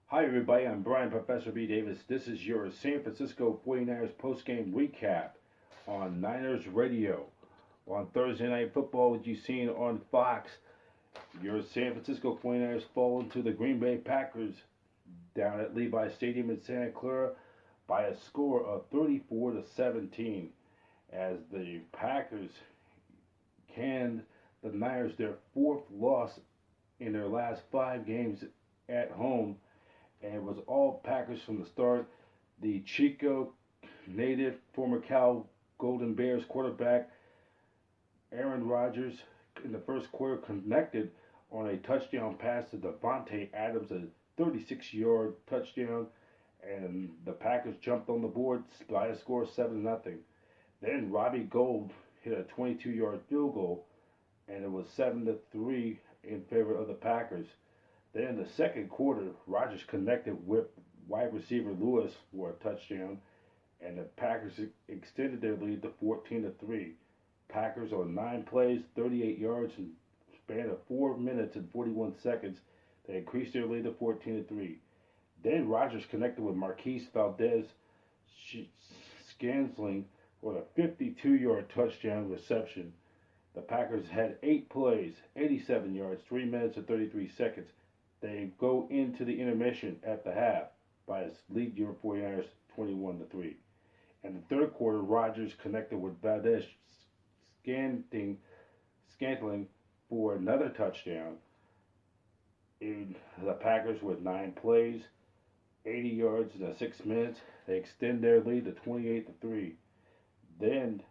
Hi, everybody. I'm Brian Professor B. Davis. This is your San Francisco 49ers postgame recap on Niners Radio. On Thursday Night Football, what you've seen on Fox, your San Francisco 49ers fall into the Green Bay Packers down at Levi Stadium in Santa Clara by a score of 34 to 17 as the Packers canned the Niners their fourth loss in their last 5 games at home, and it was all Packers from the start. The Chico native, former Cal Golden Bears quarterback Aaron Rodgers in the first quarter connected on a touchdown pass to Davante Adams, a 36-yard touchdown, and the Packers jumped on the board by a score of 7-0. Then Robbie Gould hit a 22-yard field goal, and it was 7-3 in favor of the Packers. Then in the second quarter, Rodgers connected with wide receiver Lewis for a touchdown, and the Packers extended their lead to 14-3. Packers on 9 plays, 38 yards, and span of 4 minutes and 41 seconds. They increased their lead to 14-3. Then Rodgers connected with Marquise Valdez Scantling for a 52-yard touchdown reception. The Packers had 8 plays, 87 yards, 3 minutes and 33 seconds. They go into the intermission at the half by a lead your 49ers 21-3. In the third quarter, Rodgers connected with Valdez Scantling for another touchdown. In the Packers with 9 plays, 80 yards in 6 minutes, they extend their lead to 28-3. Then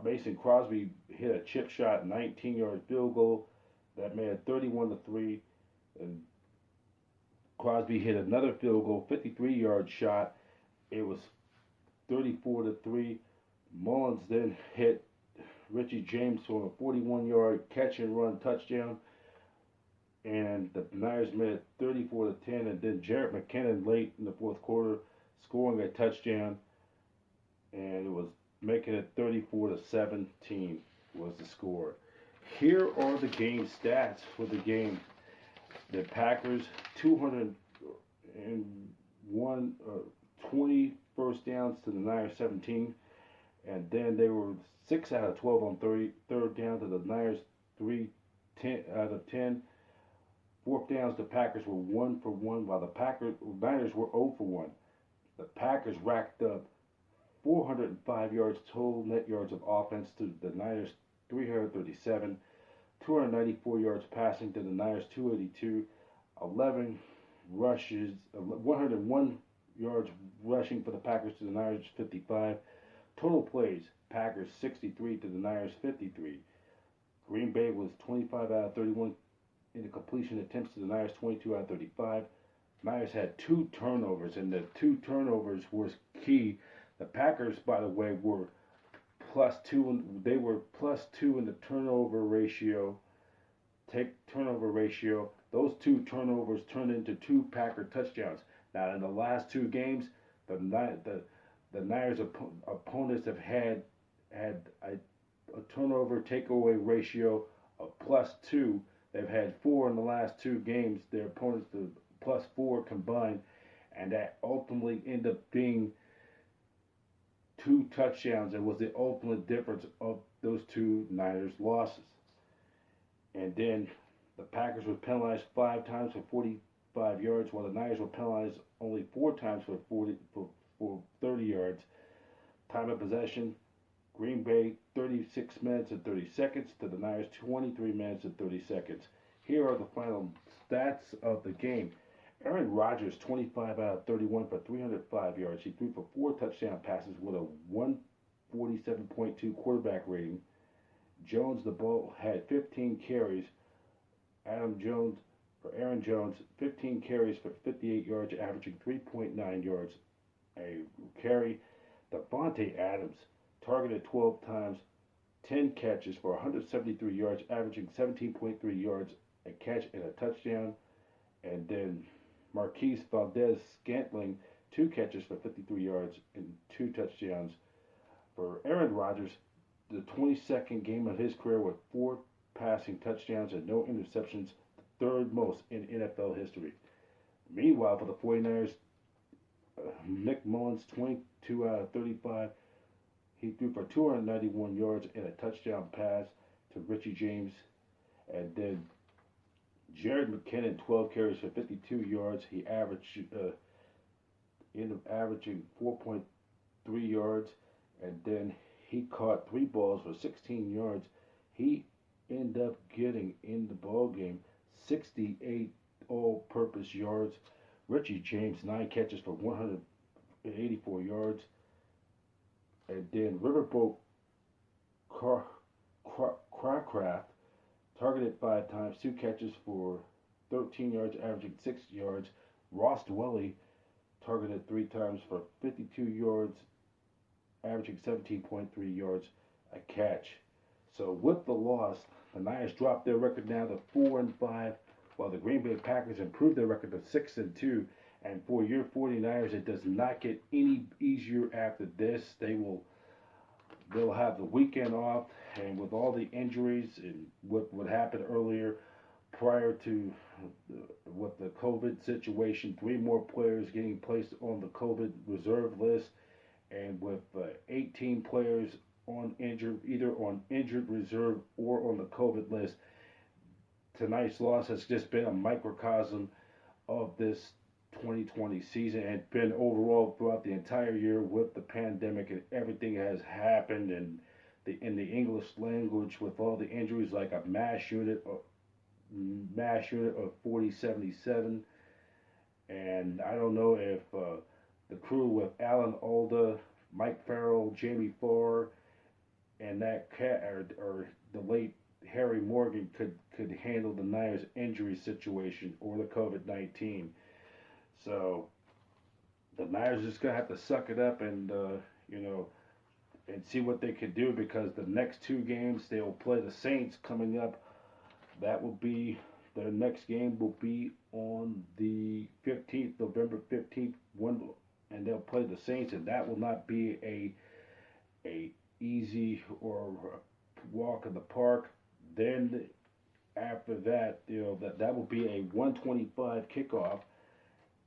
Mason Crosby hit a chip shot 19-yard field goal that made it 31-3. And Crosby hit another field goal, 53-yard shot. It was 34-3. Mullins then hit Richie James for a 41-yard catch and run touchdown, and the Niners made it 34-10. And then Jarrett McKinnon late in the fourth quarter scoring a touchdown, and it was making it 34-17 was the score. Here are the game stats for the game. The Packers 20 first downs to the Niners 17, and then they were 6 out of 12 on third down to the Niners 3 10 out of 10. Fourth downs, the Packers were 1 for 1, while the Niners were 0 for 1. The Packers racked up 405 yards total net yards of offense to the Niners 337, 294 yards passing to the Niners 282, 11 rushes, 101 yards rushing for the Packers to the Niners 55. Total plays, Packers 63 to the Niners 53. Green Bay was 25 out of 31 in the completion attempts to the Niners 22 out of 35. Niners had 2 turnovers, and the 2 turnovers was key. The Packers, by the way, were +2. They were +2 in the turnover ratio. Turnover ratio. Those 2 turnovers turned into 2 Packer touchdowns. Now, in the last 2 games, the Niners opponents have had a turnover takeaway ratio of +2. They've had 4 in the last 2 games. Their opponents +4 combined, and that ultimately ended up being 2 touchdowns. It was the ultimate difference of those 2 Niners losses. And then the Packers were penalized 5 times for 45 yards, while the Niners were penalized only 4 times for 30 yards. Time of possession, Green Bay 36 minutes and 30 seconds to the Niners 23 minutes and 30 seconds. Here are the final stats of the game. Aaron Rodgers 25 out of 31 for 305 yards. He threw for 4 touchdown passes with a 147.2 quarterback rating. Jones, the ball, had 15 carries. Aaron Jones, 15 carries for 58 yards, averaging 3.9 yards a carry. Davante Adams targeted 12 times, 10 catches for 173 yards, averaging 17.3 yards a catch and a touchdown. And then Marquise Valdez Scantling, 2 catches for 53 yards and 2 touchdowns. For Aaron Rodgers, the 22nd game of his career with 4 passing touchdowns and no interceptions, the third most in NFL history. Meanwhile, for the 49ers, Nick Mullins, 22 out of 35. He threw for 291 yards and a touchdown pass to Richie James. And then Jared McKinnon, 12 carries for 52 yards. He ended up averaging 4.3 yards. And then he caught 3 balls for 16 yards. He ended up getting in the ball game 68 all-purpose yards. Richie James, 9 catches for 184 yards. And then Riverboat Cracraft targeted 5 times, 2 catches for 13 yards, averaging 6 yards. Ross Dwelly targeted 3 times for 52 yards, averaging 17.3 yards a catch. So with the loss, the Niners dropped their record now to 4-5, while the Green Bay Packers improved their record to 6-2. And for your 49ers, it does not get any easier after this. They'll have the weekend off, and with all the injuries and what happened earlier, prior to with the COVID situation, 3 more players getting placed on the COVID reserve list, and with 18 players either on injured reserve or on the COVID list. Tonight's loss has just been a microcosm of this 2020 season, and been overall throughout the entire year with the pandemic and everything that has happened, and in the English language with all the injuries, like a mass unit of 4077. And I don't know if the crew with Alan Alda, Mike Farrell, Jamie Farr, and that cat or the late Harry Morgan could handle the Niners injury situation or the COVID-19. So the Niners just gonna have to suck it up and and see what they can do, because the next 2 games they'll play the Saints coming up. That will be their next game will be on the 15th, November 15th, and they'll play the Saints, and that will not be a easy or a walk in the park. Then after that, that will be a 1:25 kickoff.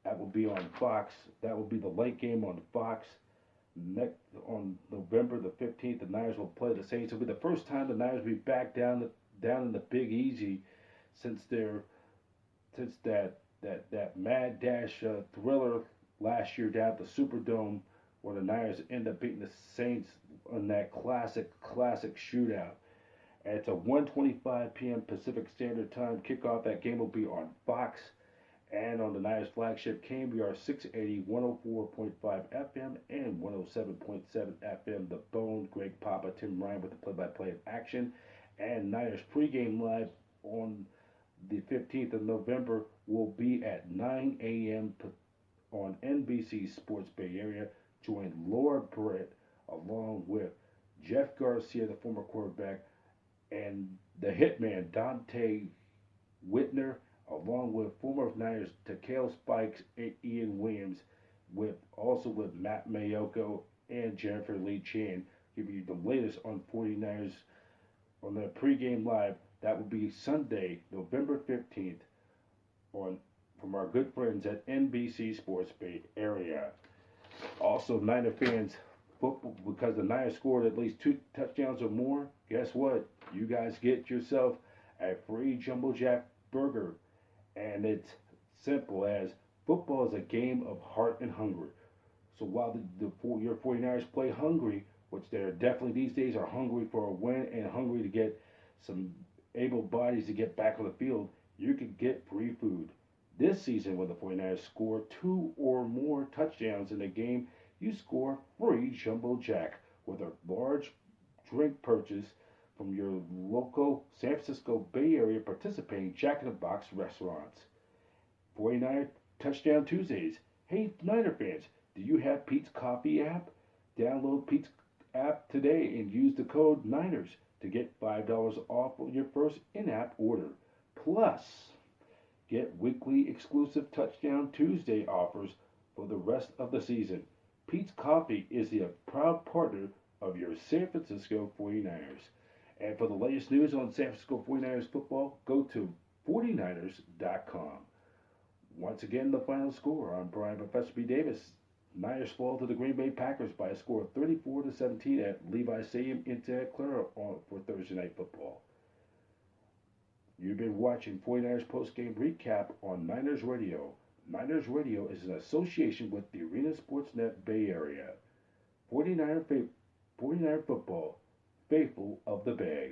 That will be on Fox. That will be the late game on Fox. Next on November the 15th, the Niners will play the Saints. It'll be the first time the Niners will be back down in the Big Easy since that Mad Dash thriller last year down at the Superdome, where the Niners end up beating the Saints on that classic shootout. And it's a 1:25 p.m. Pacific Standard Time kickoff. That game will be on Fox and on the Niners flagship KBR 680, 104.5 FM and 107.7 FM. The Bone, Greg Papa, Tim Ryan with the play-by-play of action. And Niners pregame live on the 15th of November will be at 9 a.m. on NBC Sports Bay Area. Join Laura Britt along with Jeff Garcia, the former quarterback, and the hitman Dante Whitner, along with former Niners Takale Spikes and Ian Williams, with Matt Mayoko and Jennifer Lee Chan, giving you the latest on 49ers on their pregame live. That will be Sunday, November 15th, from our good friends at NBC Sports Bay Area. Also, Niner fans, football, because the Niners scored at least 2 touchdowns or more, guess what? You guys get yourself a free Jumbo Jack burger. And it's simple as football is a game of heart and hunger. So while your 49ers play hungry, which they're definitely these days are hungry for a win and hungry to get some able bodies to get back on the field, you can get free food. This season, when the 49ers score 2 or more touchdowns in a game, you score free Jumbo Jack with a large drink purchase from your local San Francisco Bay Area participating Jack in the Box restaurants. 49er Touchdown Tuesdays. Hey, Niner fans, do you have Pete's Coffee app? Download Pete's app today and use the code Niners to get $5 off your first in-app order. Plus, get weekly exclusive Touchdown Tuesday offers for the rest of the season. Pete's Coffee is the proud partner of your San Francisco 49ers. And for the latest news on San Francisco 49ers football, go to 49ers.com. Once again, the final score. I'm Brian Professor B. Davis. Niners fall to the Green Bay Packers by a score of 34-17 at Levis Stadium in Santa Clara for Thursday Night Football. You've been watching 49ers Postgame Recap on Niners Radio. Niners Radio is an association with the Arena Sportsnet Bay Area. 49er football, faithful of the Bay.